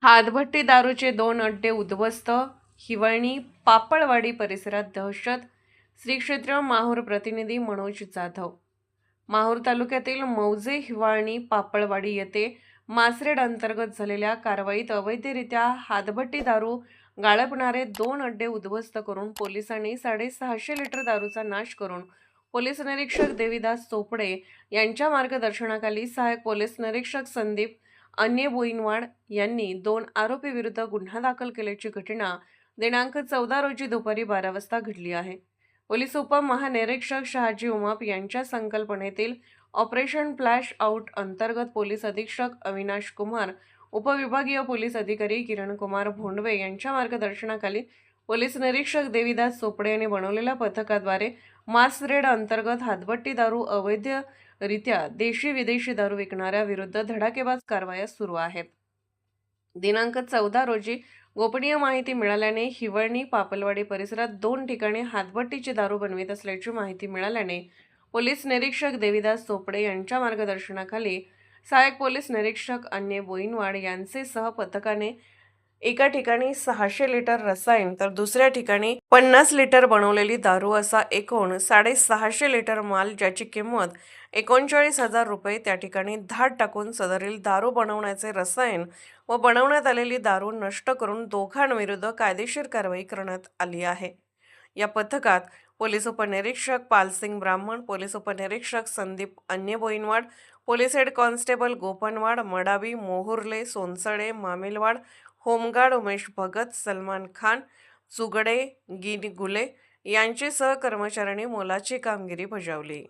हातभट्टी दारूचे 2 अड्डे उद्ध्वस्त. हिवळणी पापळवाडी परिसरात दहशत. श्री क्षेत्र माहूर प्रतिनिधी मनोज जाधव. माहूर तालुक्यातील मौजे हिवाळणी पापळवाडी येथे मासरेड अंतर्गत झालेल्या कारवाईत अवैधरित्या हातभट्टी दारू गाळपणारे 2 अड्डे उद्ध्वस्त करून पोलिसांनी 650 लिटर दारूचा नाश करून पोलीस निरीक्षक देवीदास चोपडे यांच्या मार्गदर्शनाखाली सहाय्यक पोलीस निरीक्षक संदीप अन्य बोईनवाड यांनी 2 आरोपी विरुद्ध गुन्हा दाखल केल्याची घटना दिनांक 14 रोजी दुपारी 12 वाजता घडली आहे. पोलीस उपमहानिरीक्षक शहाजी उमाप यांच्या संकल्पनेतील ऑपरेशन फ्लॅश आउट अंतर्गत पोलीस अधीक्षक अविनाश कुमार, उपविभागीय पोलीस अधिकारी किरण कुमार भोंडवे यांच्या मार्गदर्शनाखाली पोलीस निरीक्षक देवीदास चोपडे यांनी बनवलेल्या पथकाद्वारे मास रेड अंतर्गत हातभट्टी दारू अवैधरित्या देशी विदेशी दारू विकणाऱ्या विरुद्ध धडाकेबाज कारवाया सुरू आहेत. दिनांक 14 रोजी गोपनीय माहिती मिळाल्याने हिवळणी पापलवाडी परिसरात 2 ठिकाणी हातभट्टीची दारू बनवित असल्याची माहिती मिळाल्याने पोलीस निरीक्षक देवीदास चोपडे यांच्या मार्गदर्शनाखाली सहाय्यक पोलीस निरीक्षक अन्य बोईनवाड यांचे सह पथकाने एका ठिकाणी 600 लिटर रसायन तर दुसऱ्या ठिकाणी 50 लिटर बनवलेली दारू असा एकूण 650 लिटर माल ज्याची किंमत 39,000 रुपये त्या ठिकाणी धाड टाकून सदरील दारू बनवण्याचे रसायन व बनवण्यात आलेली दारू नष्ट करून दोघांविरुद्ध कायदेशीर कारवाई करण्यात आली आहे. या पथकात पोलीस उपनिरीक्षक पालसिंग ब्राह्मण, पोलीस उपनिरीक्षक संदीप अन्य Boinwad, police head constable Gopanwad, Madavi, Mohurle, Sonsade, Mamelwad, home guard Umesh Bhagat, Salman Khan, Chugade, Gini Gule यांचे सहकर्मचाऱ्यांनी मोलाची कामगिरी बजावली.